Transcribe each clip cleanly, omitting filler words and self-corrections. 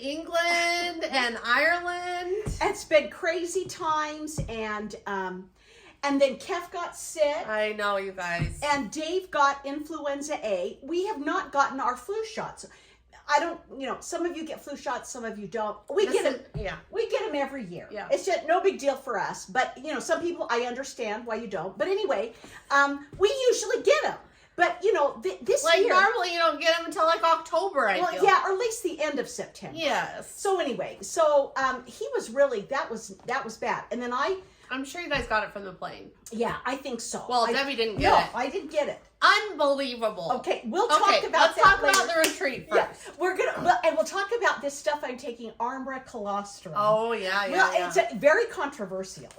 England and Ireland. It's been crazy times, and then Kev got sick. I know, you guys. And Dave got influenza A. We have not gotten our flu shots. I don't, some of you get flu shots, some of you don't. We get them. Yeah. We get them every year. Yeah. It's just no big deal for us. But, some people, I understand why you don't. But anyway, we usually get them. But, this like, year. normally you don't get them until like October, I feel. Yeah, or at least the end of September. Yes. So anyway, he was really, that was bad. And then I'm sure you guys got it from the plane. Yeah, I think so. Well, Debbie didn't get it. No, I didn't get it. Unbelievable. Okay, we'll talk about that let's talk later. about the retreat first. Yeah, we'll talk about this stuff I'm taking, Armbra colostrum. Oh, yeah. It's very controversial.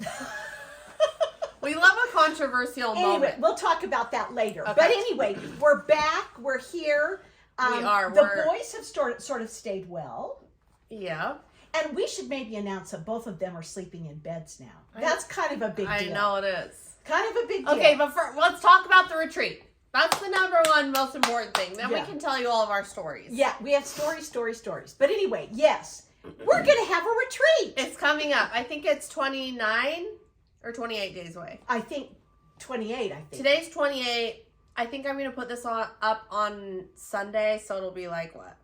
We love a controversial moment. We'll talk about that later. Okay. But anyway, we're back. We're here. We are. The boys have sort of stayed well. Yeah. And we should maybe announce that both of them are sleeping in beds now. That's kind of a big deal. I know it is. Kind of a big deal. Okay, but let's talk about the retreat. That's the number one most important thing. Then we can tell you all of our stories. Yeah, we have stories. But anyway, yes, we're going to have a retreat. It's coming up. I think it's 29 or 28 days away. I think 28, I think. Today's 28. I think I'm going to put this up on Sunday, so it'll be like what?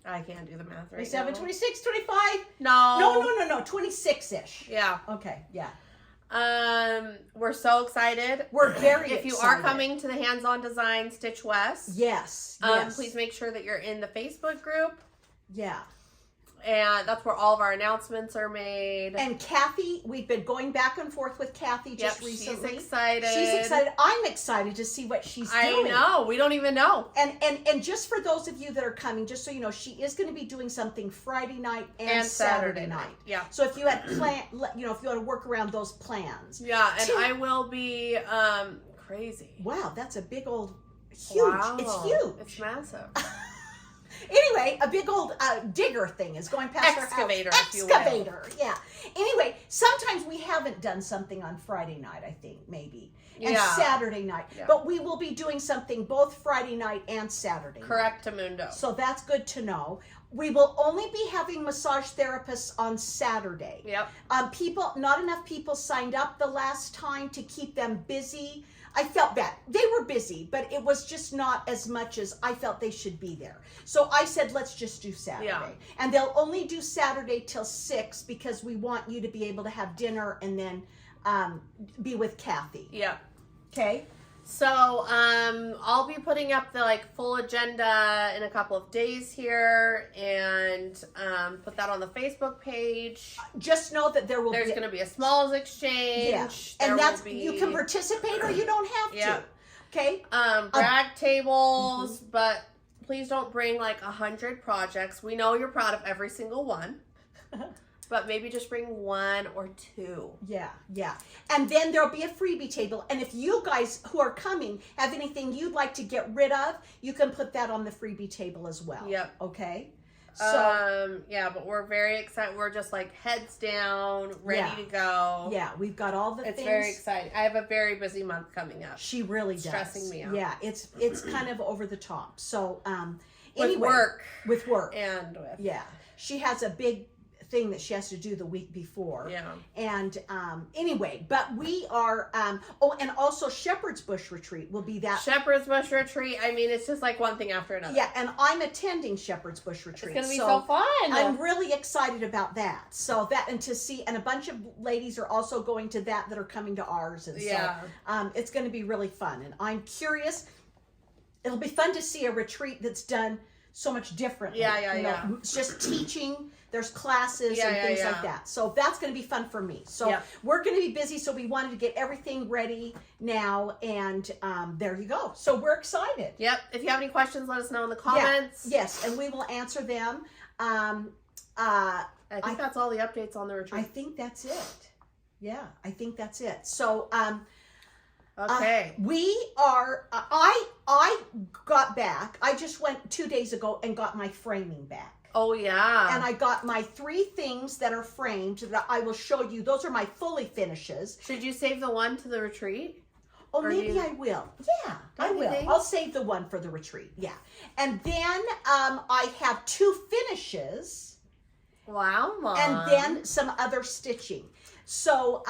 I can't do the math right 27, now. 26, 25? No. 26-ish. Yeah. Okay, yeah. We're so excited. We're very If you excited. are coming to the Hands-On Design Stitch West. Yes. Please make sure that you're in the Facebook group. Yeah. And that's where all of our announcements are made. And Kathy, we've been going back and forth with Kathy just recently. She's excited. She's excited. I'm excited to see what she's doing. I know. We don't even know. And just for those of you that are coming, just so you know, she is going to be doing something Friday night and Saturday night. Yeah. So if you had if you want to work around those plans. Yeah, and I will be crazy. Wow, that's a big old huge. Wow. It's huge. It's massive. Anyway, a big old digger thing is going past Excavator, our house. if you will. Excavator, yeah. Anyway, sometimes we haven't done something on Friday night, I think, maybe. And Saturday night. Yeah. But we will be doing something both Friday night and Saturday night. Correctamundo. So that's good to know. We will only be having massage therapists on Saturday. Yep. Not enough people signed up the last time to keep them busy. I felt bad. They were busy, but it was just not as much as I felt they should be there. So I said, let's just do Saturday. Yeah. And they'll only do Saturday till 6 because we want you to be able to have dinner and then be with Kathy. Yeah. Okay. So I'll be putting up the full agenda in a couple of days here and put that on the Facebook page. Just know that there's going to be a smalls exchange. Yeah. And you can participate or you don't have to. Okay. Brag tables, but please don't bring 100 projects. We know you're proud of every single one. But maybe just bring 1 or 2. Yeah. And then there'll be a freebie table. And if you guys who are coming have anything you'd like to get rid of, you can put that on the freebie table as well. Yep. Okay? So, but we're very excited. We're just heads down, ready to go. Yeah, we've got all the things. It's very exciting. I have a very busy month coming up. She really does. Stressing me out. Yeah, it's kind of over the top. So, with work. And with. She has a big thing that she has to do the week before. Yeah. And anyway, but we are and also Shepherd's Bush Retreat will be that. Shepherd's Bush Retreat. I mean, it's just one thing after another. Yeah, and I'm attending Shepherd's Bush Retreat. It's going to be so fun. I'm really excited about that. So that and a bunch of ladies are also going to that are coming to ours, and so it's going to be really fun. And I'm curious. It'll be fun to see a retreat that's done so much differently. Yeah. It's just teaching. There's classes and things like that. So that's going to be fun for me. So we're going to be busy. So we wanted to get everything ready now. And there you go. So we're excited. Yep. If you have any questions, let us know in the comments. Yes. And we will answer them. I think that's all the updates on the retreat. I think that's it. Yeah. I think that's it. So, okay. We are, I got back. I just went 2 days ago and got my framing back. Oh, yeah. And I got my 3 things that are framed that I will show you. Those are my fully finishes. Should you save the one to the retreat? Oh, maybe I will. Yeah, I will. I'll save the one for the retreat. Yeah. And then I have 2 finishes. Wow, Mom. And then some other stitching. So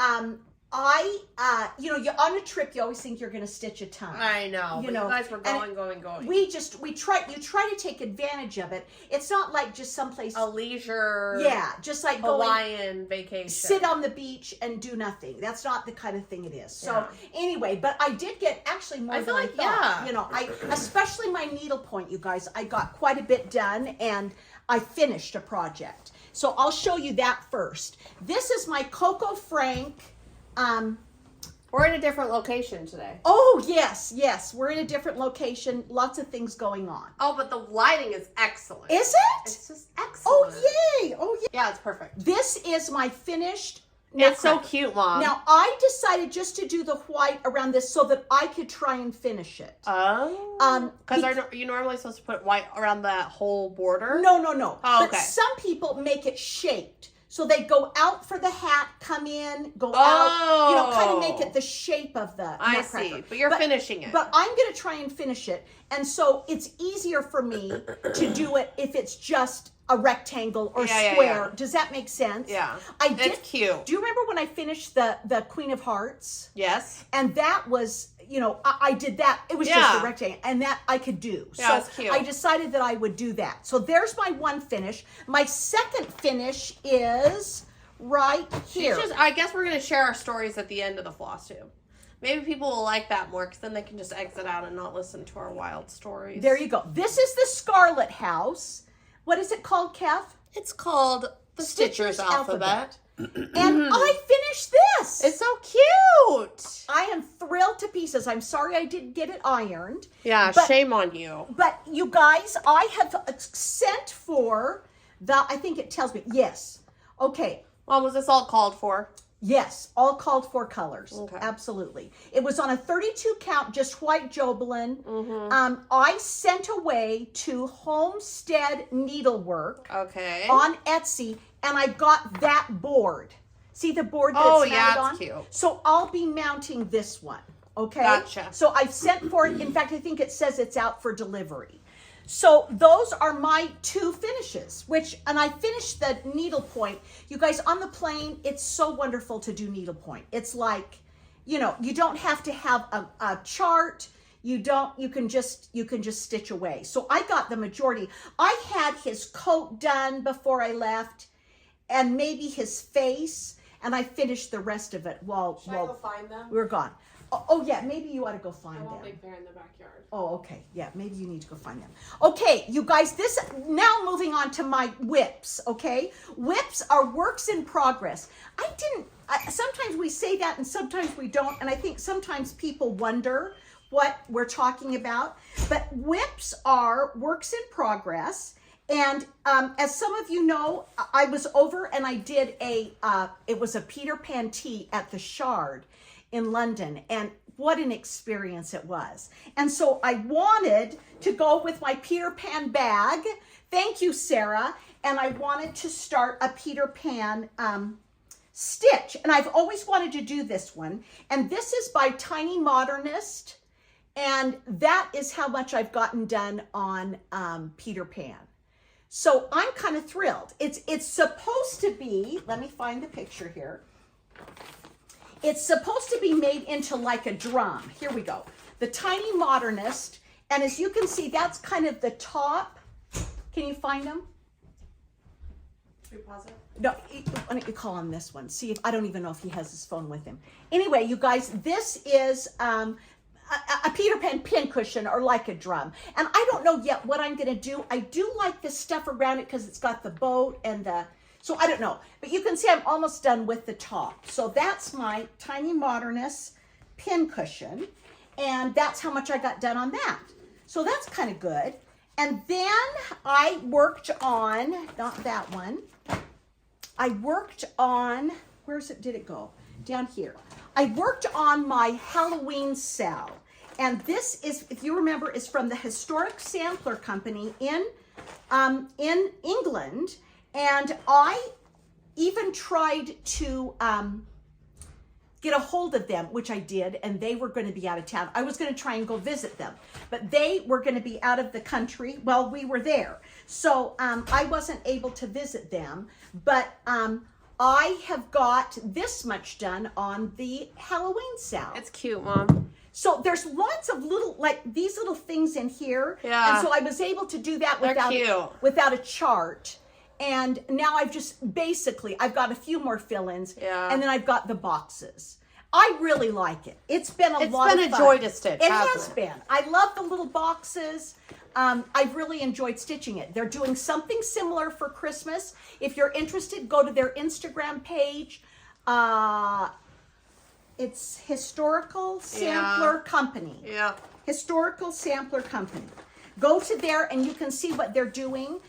you on a trip, you always think you're going to stitch a ton. I know. You guys were going. You try to take advantage of it. It's not like just someplace. A leisure. Yeah, just like Hawaiian vacation. Sit on the beach and do nothing. That's not the kind of thing it is. So anyway, but I did get actually more than I thought. Yeah. Especially my needlepoint, you guys, I got quite a bit done and I finished a project. So I'll show you that first. This is my Coco Frank. We're in a different location today. Oh, yes. We're in a different location. Lots of things going on. Oh, but the lighting is excellent. Is it? It's just excellent. Oh, yay. Oh, yeah. Yeah, it's perfect. This is my finished It's so cute, Mom. Now, I decided just to do the white around this so that I could try and finish it. Oh. Because are you normally supposed to put white around that whole border? No. Oh, okay. But some people make it shaped. So they go out for the hat, come in, go out, kind of make it the shape of the I nutcracker. see, but you're finishing it. But I'm going to try and finish it. And so it's easier for me to do it if it's just a rectangle or square. Yeah. Does that make sense? Yeah. It's cute. Do you remember when I finished the Queen of Hearts? Yes. And that was, I did that. It was just a rectangle, and that I could do. Yeah, so it's cute. I decided that I would do that. So there's my one finish. My second finish is right here. I guess we're going to share our stories at the end of the Flosstube. Maybe people will like that more because then they can just exit out and not listen to our wild stories. There you go. This is the Scarlet House. What is it called, Kev? It's called the Stitcher's Alphabet. And I finished this. It's so cute. I am thrilled to pieces. I'm sorry I didn't get it ironed. Yeah, shame on you. But you guys, I have sent for I think it tells me, yes. Okay. Well, was this all called for? Yes, all called for colors. Okay. Absolutely. It was on a 32 count, just white Jobelin. Mm-hmm. I sent away to Homestead Needlework on Etsy, and I got that board. See the board that's mounted on? It's cute. So I'll be mounting this one. Okay? Gotcha. So I've sent for it. In fact, I think it says it's out for delivery. So those are my 2 finishes, and I finished the needlepoint. You guys, on the plane, it's so wonderful to do needlepoint. It's like, you don't have to have a chart. You can just stitch away. So I got the majority. I had his coat done before I left and maybe his face, and I finished the rest of it while I go find them? we were gone. Oh yeah, maybe you ought to go find them. They're in the backyard. Oh, okay. Yeah, maybe you need to go find them. Okay, you guys, now moving on to my whips, okay? Whips are works in progress. Sometimes we say that and sometimes we don't, and I think sometimes people wonder what we're talking about. But whips are works in progress. And as some of you know, I was over and I did it was a Peter Pan tea at the Shard in London, and what an experience it was. And so I wanted to go with my Peter Pan bag. Thank you, Sarah. And I wanted to start a Peter Pan stitch. And I've always wanted to do this one. And this is by Tiny Modernist. And that is how much I've gotten done on Peter Pan. So I'm kind of thrilled. It's supposed to be, let me find the picture here. It's supposed to be made into like a drum. Here we go. The Tiny Modernist. And as you can see, that's kind of the top. Can you find them? Should we pause it? No, why don't you call on this one? See if, I don't even know if he has his phone with him. Anyway, you guys, this is a Peter Pan pincushion or like a drum. And I don't know yet what I'm going to do. I do like this stuff around it because it's got the boat and so I don't know, but you can see I'm almost done with the top. So that's my Tiny Modernist pincushion, and that's how much I got done on that. So that's kind of good. And then I worked on, not that one, I worked on, did it go? Down here. I worked on my Halloween cell. And this is, if you remember, is from the Historic Sampler Company in England. And I even tried to get a hold of them, which I did, and they were going to be out of town. I was going to try and go visit them, but they were going to be out of the country. Well, we were there. So I wasn't able to visit them, but I have got this much done on the Halloween sale. It's cute, Mom. So there's lots of little, like these little things in here. Yeah. And so I was able to do that without a chart. And now I've just basically, I've got a few more fill-ins. Yeah. And then I've got the boxes. I really like it. It's been a lot of fun. It's been a joy to stitch. It has been. I love the little boxes. I've really enjoyed stitching it. They're doing something similar for Christmas. If you're interested, go to their Instagram page. It's Historical Sampler Company. Yeah. Historical Sampler Company. Go to there and you can see what they're doing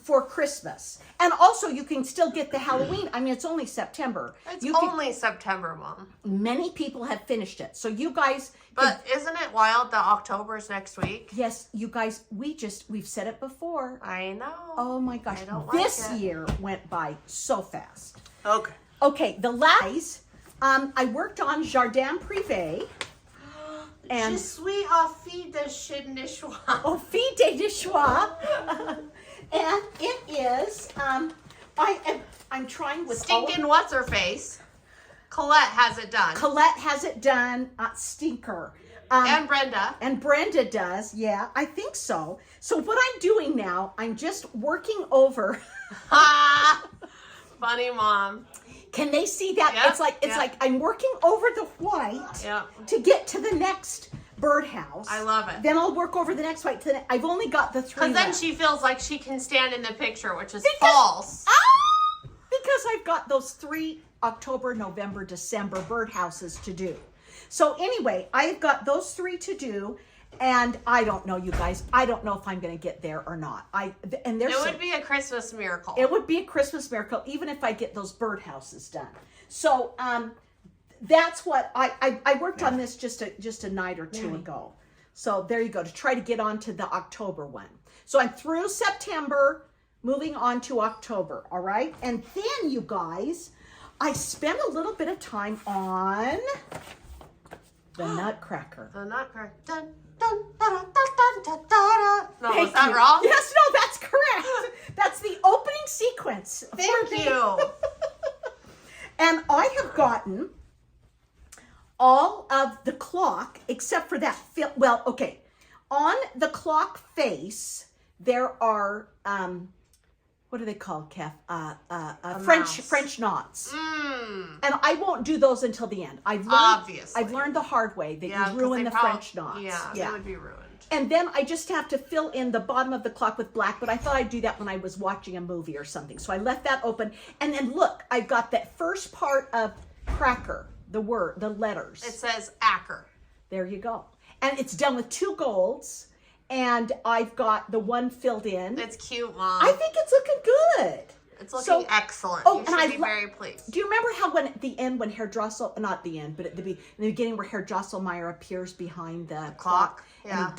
for Christmas. And also you can still get the Halloween. I mean, it's only September. It's only September, Mom. Many people have finished it. So you guys... But isn't it wild that October's next week? Yes, you guys, we've said it before. I know. Oh my gosh. I don't This like it. year went by so fast. Okay. Okay, the last... I worked on Jardin Privé. Je suis en fille de chez Nichois. Oh, fille de Nichois. And it is, I'm trying with Stinking what's her face. Colette has it done. Colette has it done. Stinker. And Brenda. And Brenda does. Yeah, I think so. So what I'm doing now, I'm just working over. Ha! Funny, Mom. Can they see that? Yep, It's like I'm working over the white to get to the next birdhouse. I love it. Then I'll work over the next white. I've only got the 3 Because then left. she feels like she can stand in the picture, which is false. Because I've got those 3 October, November, December birdhouses to do. So anyway, I've got those 3 to do. And I don't know, you guys. I don't know if I'm going to get there or not. It would be a Christmas miracle. It would be a Christmas miracle, even if I get those birdhouses done. So that's what I worked on this just a night or 2 ago. So there you go, to try to get on to the October one. So I'm through September, moving on to October. All right, and then you guys, I spent a little bit of time on the Nutcracker. The Nutcracker. Dun, dun, da, da, da, da, da, da. No, Thank is that you. wrong? Yes, no, that's correct. That's the opening sequence. Thank you. And I have gotten all of the clock except for that. Well, okay. On the clock face, there are what are they called, Kev? French knots. And I won't do those until the end. I've learned the hard way that you ruin the French knots. Yeah, they would be ruined. And then I just have to fill in the bottom of the clock with black, but I thought I'd do that when I was watching a movie or something. So I left that open. And then look, I've got that first part of cracker, the letters. It says Acker. There you go. And it's done with 2 golds. And I've got the one filled in. It's cute, Mom. I think it's looking good. It's looking excellent. Oh, you should be very pleased. Do you remember how at the end when Herr Drossel, not the end, but in the beginning where Herr Drosselmeyer appears behind the clock? Yeah.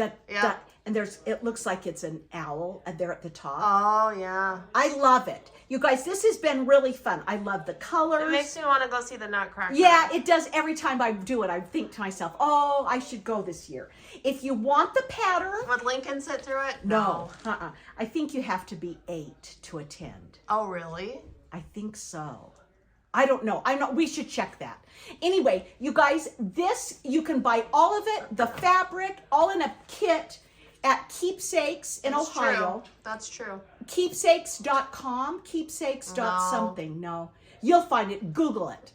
And it looks like it's an owl there at the top. Oh, yeah. I love it. You guys, this has been really fun. I love the colors. It makes me want to go see the Nutcracker. Yeah, it does. Every time I do it, I think to myself, oh, I should go this year. If you want the pattern. Would Lincoln sit through it? No. I think you have to be 8 to attend. Oh, really? I think so. I don't know. We should check that. Anyway, you guys, you can buy all of it, the fabric, all in a kit at Keepsakes in Ohio. True. That's true. Keepsakes.com, keepsakes.something. No. You'll find it. Google it.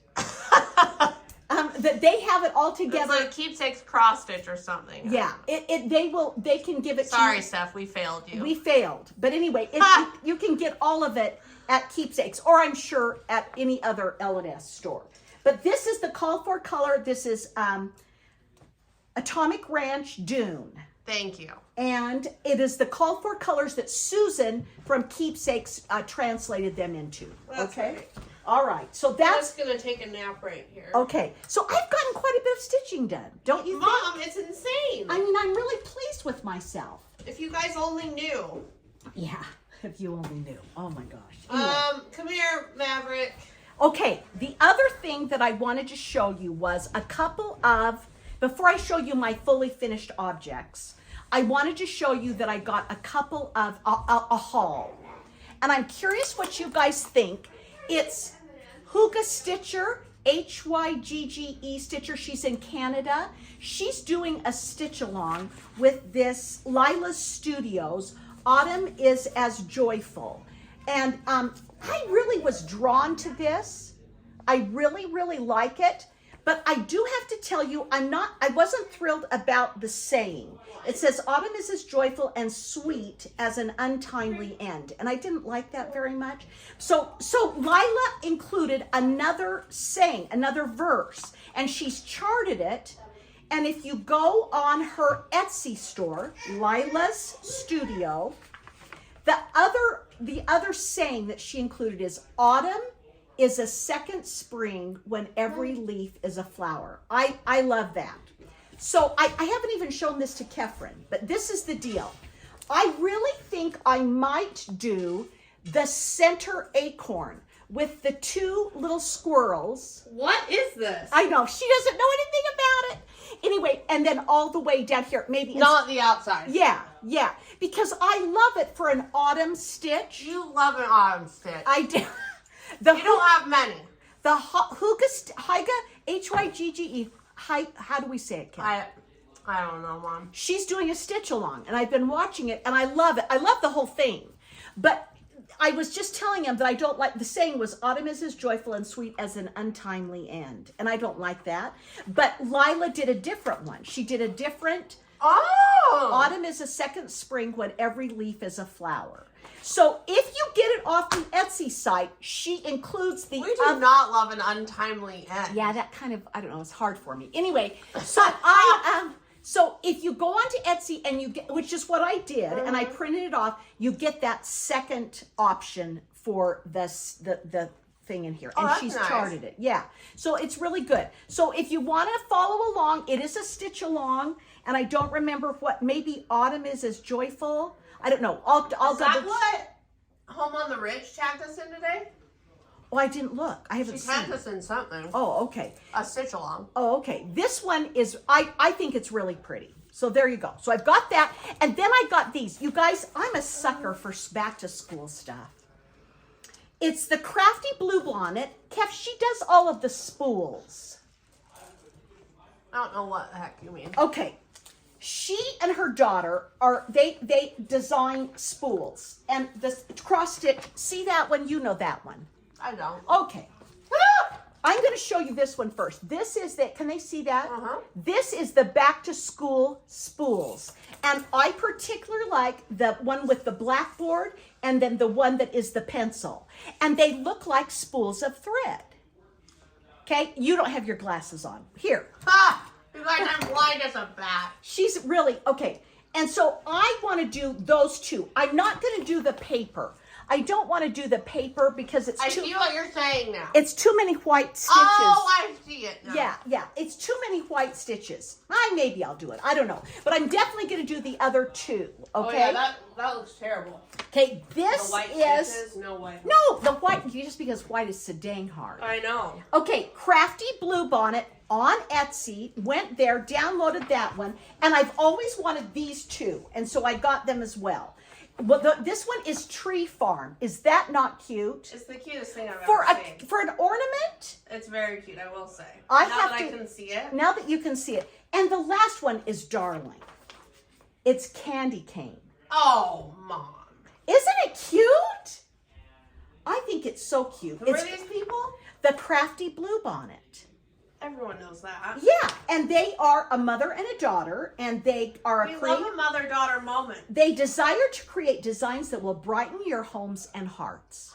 That they have it all together. It's like Keepsakes cross stitch or something. Yeah. They can give it to you. Sorry, Steph, we failed you. We failed. But anyway, you can get all of it at Keepsakes, or I'm sure at any other L&S store. But this is the call for color. This is Atomic Ranch Dune. Thank you. And it is the call for colors that Susan from Keepsakes translated them into. That's okay? Right. All right. So that's going to take a nap right here. Okay. So I've gotten quite a bit of stitching done. Don't you think? Mom, it's insane. I mean, I'm really pleased with myself. If you guys only knew. Yeah. If you only knew. Oh my gosh. Anyway. Come here, Maverick. Okay, the other thing that I wanted to show you was a couple of, before I show you my fully finished objects, I wanted to show you that I got a couple of, a haul. And I'm curious what you guys think. It's Hygge Stitcher, Hygge Stitcher. She's in Canada. She's doing a stitch along with this Lila's Studios. Autumn is as joyful. And I really was drawn to this. I really, really like it. But I do have to tell you, I wasn't thrilled about the saying. It says, autumn is as joyful and sweet as an untimely end. And I didn't like that very much. So Lila included another saying, another verse, and she's charted it. And if you go on her Etsy store, Lila's Studio, the other saying that she included is, autumn is a second spring when every leaf is a flower. I love that. So I haven't even shown this to Kefren, but this is the deal. I really think I might do the center acorn with the two little squirrels. What is this? I know, she doesn't know anything about it. Anyway, and then all the way down here, maybe. Not the outside. Yeah, because I love it for an autumn stitch. You love an autumn stitch. I do. You don't have many. The Hygge, Hygge, how do we say it, Kim? I don't know, Mom. She's doing a stitch along, and I've been watching it, and I love it. I love the whole thing. But I was just telling him that I don't like, the saying was, autumn is as joyful and sweet as an untimely end. And I don't like that. But Lila did a different one. She did a different, autumn is a second spring when every leaf is a flower. So if you get it off the Etsy site, she includes the... We do not love an untimely end. Yeah, that kind of, I don't know, it's hard for me. Anyway, so so if you go onto Etsy and you get, which is what I did, and I printed it off, you get that second option for the thing in here. And she's charted it. Yeah. So it's really good. So if you want to follow along, it is a stitch along, and I don't remember what, maybe autumn is as joyful. I don't know. I'll Is that what Home on the Ridge tagged us in today? Oh, I didn't look. I haven't seen. She tagged us in something. Oh, okay. A stitch along. Oh, okay. This one is, I think it's really pretty. So there you go. So I've got that. And then I got these. You guys, I'm a sucker for back to school stuff. It's the Crafty Blue Bonnet. Kef, she does all of the spools. I don't know what the heck you mean. Okay. She and her daughter they design spools. And this cross stitch, see that one? You know that one. I don't. Okay. I'm going to show you this one first. This is the, can they see that? This is the back to school spools. And I particularly like the one with the blackboard and then the one that is the pencil. And they look like spools of thread. Okay? You don't have your glasses on. Here. Ha! You guys, I'm blind as a bat. She's really, okay. And so I want to do those two. I'm not going to do the paper. I don't want to do the paper because it's I see what you're saying now. It's too many white stitches. Oh, I see it now. Yeah. It's too many white stitches. Maybe I'll do it. I don't know. But I'm definitely going to do the other two. Okay? Oh, yeah, that looks terrible. Okay, this the white is... stitches? No way. No, the white, just because white is so dang hard. I know. Okay, Crafty Blue Bonnet on Etsy. Went there, downloaded that one. And I've always wanted these two. And so I got them as well. Well, this one is Tree Farm. Is that not cute? It's the cutest thing I've ever seen. For an ornament? It's very cute, I will say. I can see it. Now that you can see it. And the last one is darling. It's Candy Cane. Oh, Mom. Isn't it cute? I think it's so cute. Who are these people? The Crafty Blue Bonnet. Everyone knows that. Yeah, and they are a mother and a daughter, and they are We love a mother-daughter moment. They desire to create designs that will brighten your homes and hearts.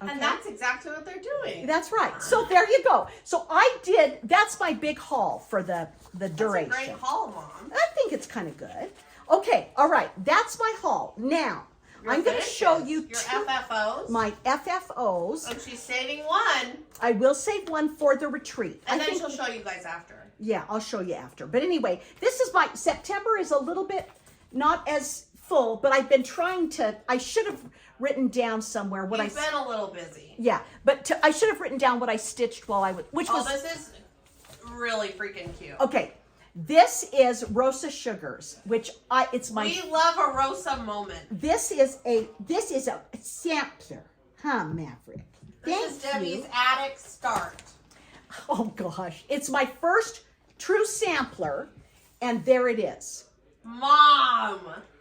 Okay? And that's exactly what they're doing. That's right. So there you go. So that's my big haul for the duration. That's a great haul, Mom. I think it's kind of good. Okay, all right. That's my haul. Now, I'm going to show you your FFOs. My FFOs. And she's saving one. I will save one for the retreat. And then she'll show you guys after. Yeah, I'll show you after. But anyway, this is September is a little bit not as full, but I've been trying to, I should have written down somewhere what You've been a little busy. Yeah, but I should have written down what I stitched while I was, which was. This is really freaking cute. Okay, this is Rosa Sugars, which it's my. We love a Rosa moment. This is a sampler, huh, Maverick? This is Debbie's attic start. Oh gosh, it's my first true sampler, and there it is. Mom!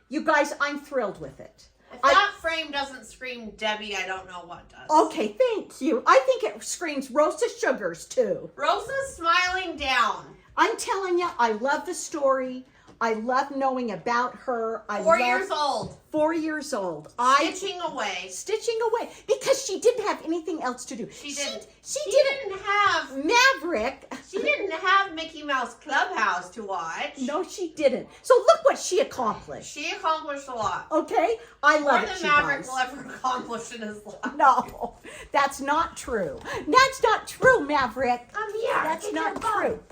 You guys, I'm thrilled with it. If that frame doesn't scream Debbie, I don't know what does. Okay, thank you. I think it screams Rosa Sugars too. Rosa's smiling down. I'm telling you, I love the story. I love knowing about her. 4 years old. 4 years old. Stitching away. Stitching away. Because she didn't have anything else to do. She didn't. She didn't have Maverick. She didn't have Mickey Mouse Clubhouse to watch. No, she didn't. So look what she accomplished. She accomplished a lot. Okay? I love it, More than you Maverick guys. will ever accomplish in his life. No, that's not true. That's not true, Maverick. Come here. That's not true.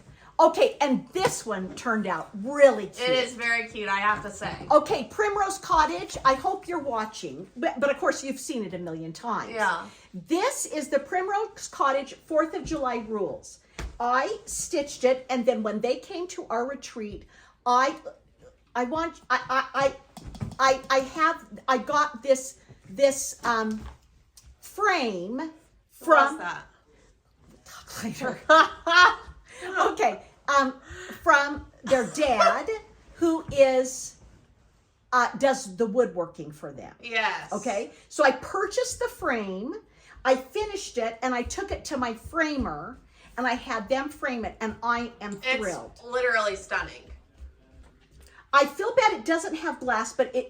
Okay, and this one turned out really cute. It is very cute, I have to say. Okay, Primrose Cottage, I hope you're watching. But of course, you've seen it a million times. Yeah. This is the Primrose Cottage 4th of July rules. I stitched it, and then when they came to our retreat, I got this frame from. What's that? Later. Okay, from their dad, who is does the woodworking for them. Yes. Okay, so I purchased the frame, I finished it, and I took it to my framer, and I had them frame it, and I am thrilled. It's literally stunning. I feel bad it doesn't have glass, but it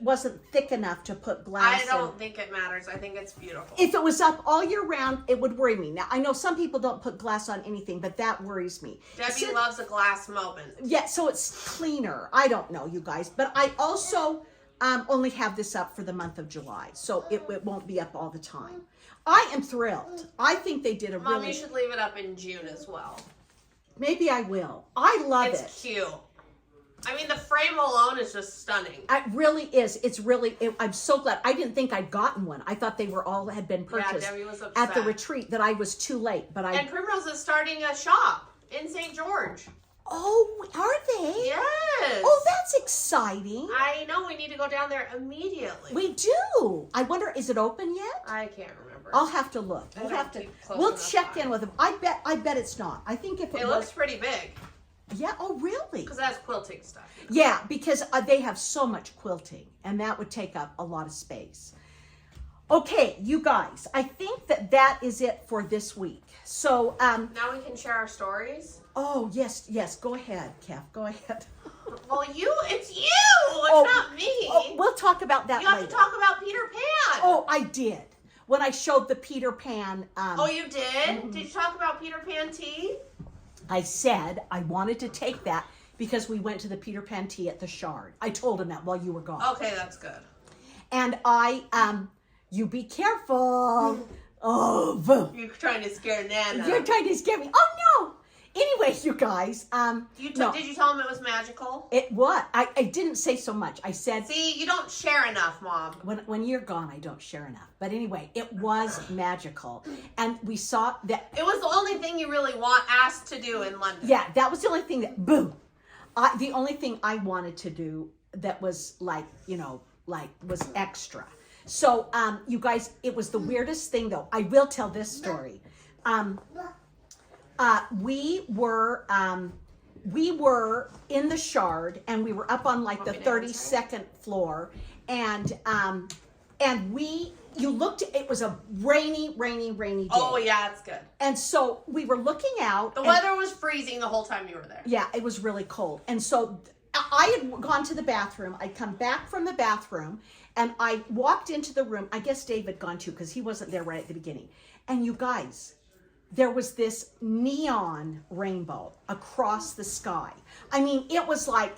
wasn't thick enough to put glass in. I don't think it matters. I think it's beautiful. If it was up all year round, it would worry me. Now, I know some people don't put glass on anything, but that worries me. Debbie loves a glass moment. Yeah, so it's cleaner. I don't know, you guys. But I also only have this up for the month of July, so it won't be up all the time. I am thrilled. I think they did a Mom, really... you should leave it up in June as well. Maybe I will. I love it. It's cute. I mean, the frame alone is just stunning. It really is. It's really, I'm so glad. I didn't think I'd gotten one. I thought they were all had been purchased Debbie was upset. at the retreat, that I was too late. But And Primrose is starting a shop in St. George. Oh, are they? Yes. Oh, that's exciting. I know. We need to go down there immediately. We do. I wonder, is it open yet? I can't remember. I'll have to look. I don't keep close We'll enough check eye. in with them. I bet it's not. I think if it was, looks pretty big. Yeah. Oh, really? Because it has quilting stuff. Yeah, because they have so much quilting, and that would take up a lot of space. Okay, you guys, I think that is it for this week. So, Now we can share our stories. oh, yes, go ahead, Kev, go ahead. Well, it's you. It's not me. Oh, we'll talk about that You later. have to talk about Peter Pan. Oh, I did. When I showed the Peter Pan. Oh, you did? Mm-hmm. Did you talk about Peter Pan tea? I said I wanted to take that because we went to the Peter Pan tea at the Shard. I told him that while you were gone. Okay, that's good. And you be careful. Oh, boo. You're trying to scare Nana. You're trying to scare me. Oh, no. Anyway, you guys. Did you tell him it was magical? It was. I didn't say so much. I said. See, you don't share enough, Mom. When you're gone, I don't share enough. But anyway, it was magical. And we saw that. It was the only thing you really asked to do in London. Yeah, that was the only thing that, boom. The only thing I wanted to do that was was extra. So, you guys, it was the weirdest thing though. I will tell this story. We were in the Shard, and we were up on like the 32nd floor, and you looked, it was a rainy day. Oh yeah, that's good. And so we were looking out. The weather was freezing the whole time you were there. Yeah, it was really cold. And so I had gone to the bathroom. I'd come back from the bathroom, and I walked into the room. I guess Dave had gone too, because he wasn't there right at the beginning. And you guys, there was this neon rainbow across the sky. I mean, it was like,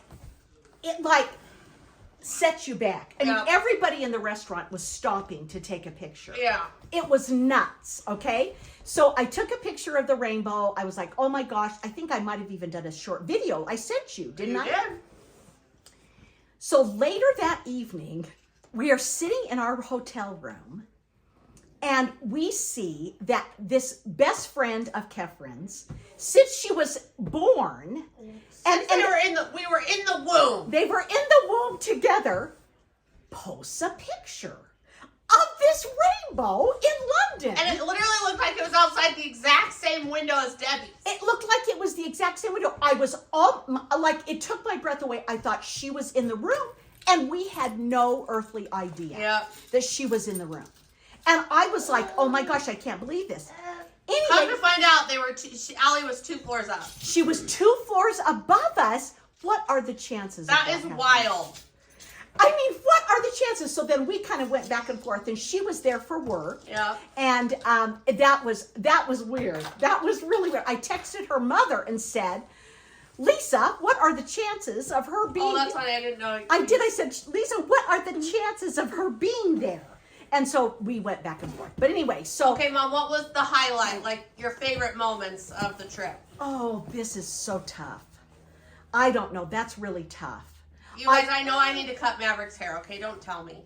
set you back. I mean, everybody in the restaurant was stopping to take a picture. Yeah. It was nuts, okay? So I took a picture of the rainbow. I was like, oh my gosh, I think I might have even done a short video. I sent you, didn't I? You did. So later that evening, we are sitting in our hotel room, and we see that this best friend of Kefren's, since she was born, and we were in the womb. They were in the womb together, posts a picture of this rainbow in London. And it literally looked like it was outside the exact same window as Debbie's. It looked like it was the exact same window. I was all, like, it took my breath away. I thought she was in the room, and we had no earthly idea that she was in the room. And I was like, oh my gosh, I can't believe this. Anyway, come to find out, Allie was 2 floors up. She was 2 floors above us. What are the chances that of that is happening? wild. I mean, what are the chances? So then we kind of went back and forth, and she was there for work. Yeah. And that was weird. That was really weird. I texted her mother and said, Lisa, what are the chances of her being... Oh, that's funny. I didn't know. I did. I said, Lisa, what are the chances of her being there? And so we went back and forth. But anyway, so... Okay, Mom, what was the highlight? Like, your favorite moments of the trip? Oh, this is so tough. I don't know. That's really tough. You guys, I know I need to cut Maverick's hair, okay? Don't tell me.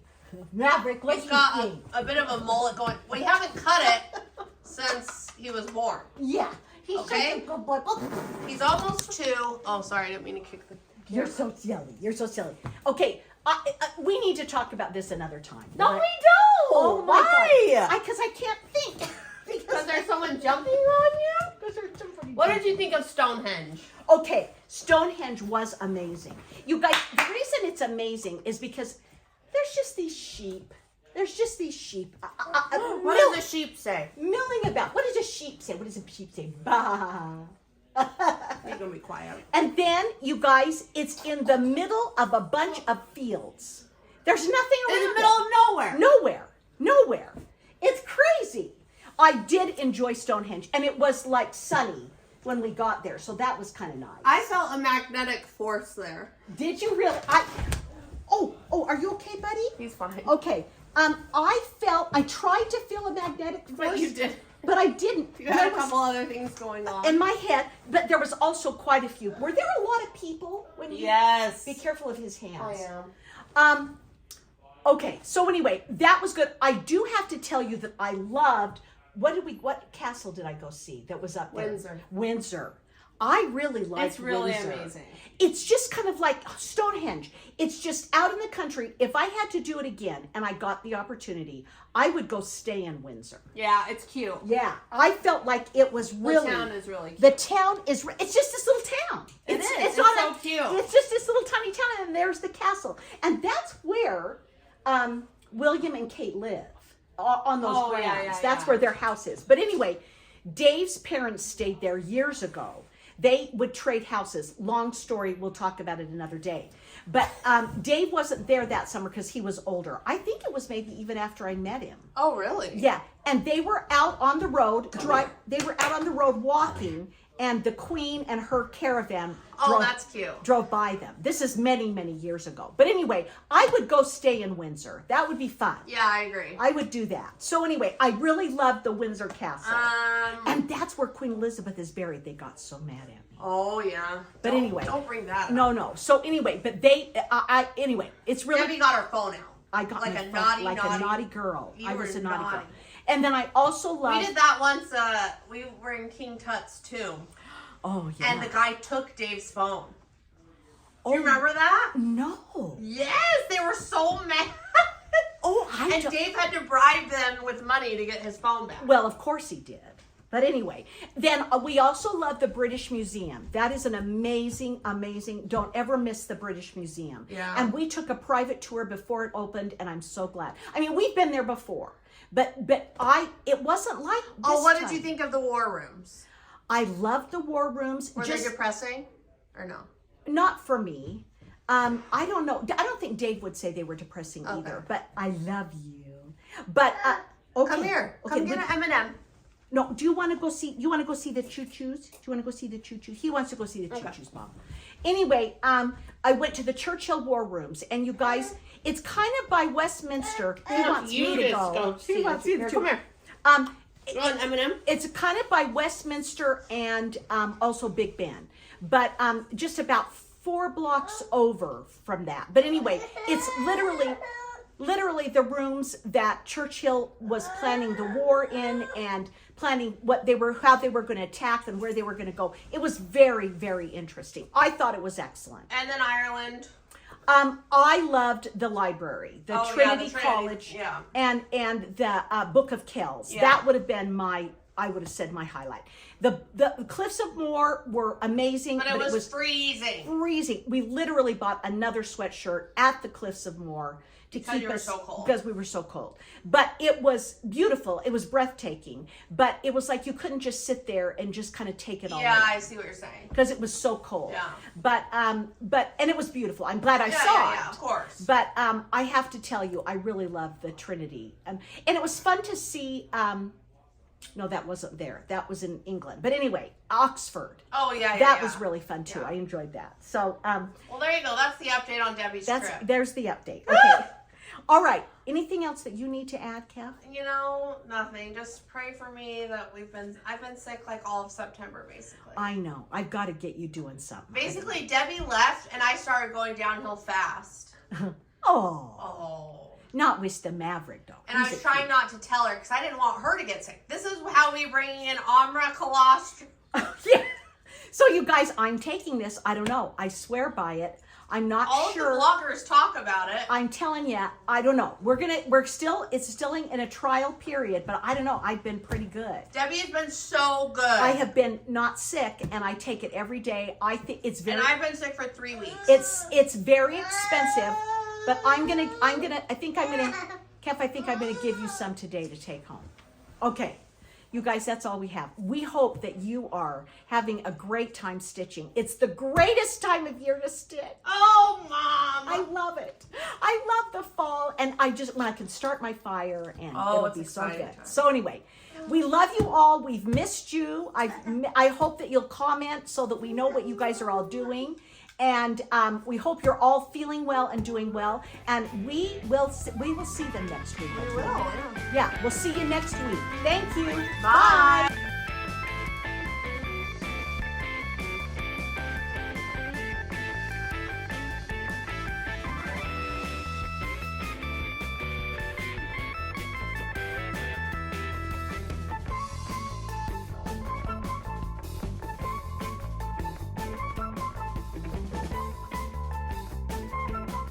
Maverick, what He's got a bit of a mullet going. We haven't cut it since he was born. Yeah. He's okay? such a good boy. He's almost 2. Oh, sorry, I didn't mean to kick the... You're so silly. You're so silly. Okay, we need to talk about this another time. No, we don't. Oh, my Why? God. Because I can't think. Because there's someone jumping on you? What did you think of Stonehenge? Okay, Stonehenge was amazing. You guys, the reason it's amazing is because there's just these sheep. There's just these sheep. What does the sheep say? Milling about. What does a sheep say? What does a sheep say? Bah. You're going to be quiet. And then, you guys, it's in the middle of a bunch of fields. There's nothing around In the middle of nowhere. Nowhere. It's crazy. I did enjoy Stonehenge, and it was like sunny when we got there, so that was kind of nice. I felt a magnetic force there. Did you really? Oh, are you okay, buddy? He's fine. Okay. I tried to feel a magnetic force. But you did. But I didn't. You had a couple other things going on. In my head, but there was also quite a few. Were there a lot of people when you... Yes. Be careful of his hands. I am. Okay, so anyway, that was good. I do have to tell you that I loved... What castle did I go see that was up there? Windsor. I really liked It's really Windsor. amazing. It's just kind of like Stonehenge. It's just out in the country. If I had to do it again and I got the opportunity, I would go stay in Windsor. Yeah, it's cute. Yeah, I felt like it was really... The town is really cute. The town is... It's just this little town. It's not so cute. It's just this little tiny town, and there's the castle. And that's where William and Kate live, on those grounds. Yeah, That's where their house is. But anyway, Dave's parents stayed there years ago. They would trade houses. Long story, we'll talk about it another day. But Dave wasn't there that summer because he was older. I think it was maybe even after I met him. Oh, really? Yeah, and they were out on the road. They were out on the road walking, and the Queen and her caravan that's cute. Drove by them. This is many, many years ago. But anyway, I would go stay in Windsor. That would be fun. Yeah, I agree. I would do that. So anyway, I really loved the Windsor Castle. And that's where Queen Elizabeth is buried. They got so mad at me. Oh, yeah. But anyway. Don't bring that up. No. So anyway, but anyway, it's really... Debbie got her phone out. I got like my a phone, naughty, a naughty girl. I was a naughty girl. naughty. And then I also loved... We did that once. We were in King Tut's tomb. Oh, yeah. And the guy took Dave's phone. Do you remember that? No. Yes, they were so mad. And Dave had to bribe them with money to get his phone back. Well, of course he did. But anyway, then we also love the British Museum. That is an amazing, don't ever miss the British Museum. Yeah. And we took a private tour before it opened, and I'm so glad. I mean, we've been there before, but it wasn't like this what time. did you think of the war rooms? I loved the war rooms. Were they depressing or no? Not for me. I don't know. I don't think Dave would say they were depressing either, but I love you. But, okay. Come here. Okay, Come get an M&M. No, do you want to go see the choo-choos? Do you want to go see the choo-choos? He wants to go see the choo-choos, Mom. Anyway, I went to the Churchill War Rooms, and you guys, it's kind of by Westminster. He wants me to go. He wants me to Come here. You want M&M? It's kind of by Westminster and also Big Ben, but just about 4 blocks over from that. But anyway, it's literally the rooms that Churchill was planning the war in and planning how they were going to attack and where they were going to go. It was very, very interesting. I thought it was excellent. And then Ireland. I loved the library, the Trinity College, and the Book of Kells. Yeah. That would have been I would have said my highlight. The Cliffs of Moher were amazing, but it was freezing. Freezing. We literally bought another sweatshirt at the Cliffs of Moher to keep us so cold. Because we were so cold. But it was beautiful. It was breathtaking. But it was like you couldn't just sit there and just kind of take it all. Yeah, I see what you're saying. Because it was so cold. Yeah. But and it was beautiful. I'm glad I saw it. Yeah, of course. But I have to tell you, I really loved the Trinity, and it was fun to see. No, that wasn't there. That was in England. But anyway, Oxford. Oh, yeah, that was really fun, too. Yeah. I enjoyed that. So, well, there you go. That's the update on Debbie's trip. There's the update. Okay. All right. Anything else that you need to add, Kev? You know, nothing. Just pray for me that I've been sick like all of September, basically. I know. I've got to get you doing something. Basically, Debbie left, and I started going downhill fast. Oh. Not with the Maverick, though. And I was trying not to tell her because I didn't want her to get sick. This is how we bring in Amra colostrum. Yeah. So, you guys, I'm taking this. I don't know. I swear by it. I'm not sure. All the bloggers talk about it. I'm telling you, I don't know. It's still in a trial period, but I don't know. I've been pretty good. Debbie has been so good. I have been not sick, and I take it every day. I think it's very. And I've been sick for 3 weeks. It's very expensive. But I think I'm gonna give you some today to take home. Okay, you guys, that's all we have. We hope that you are having a great time stitching. It's the greatest time of year to stitch. Oh, Mom! I love it. I love the fall, and when I can start my fire, and it'll be so good. Time. So anyway, we love you all. We've missed you. I hope that you'll comment so that we know what you guys are all doing. And we hope you're all feeling well and doing well. And we will see them next week. We will. Yeah, we'll see you next week. Thank you. Bye.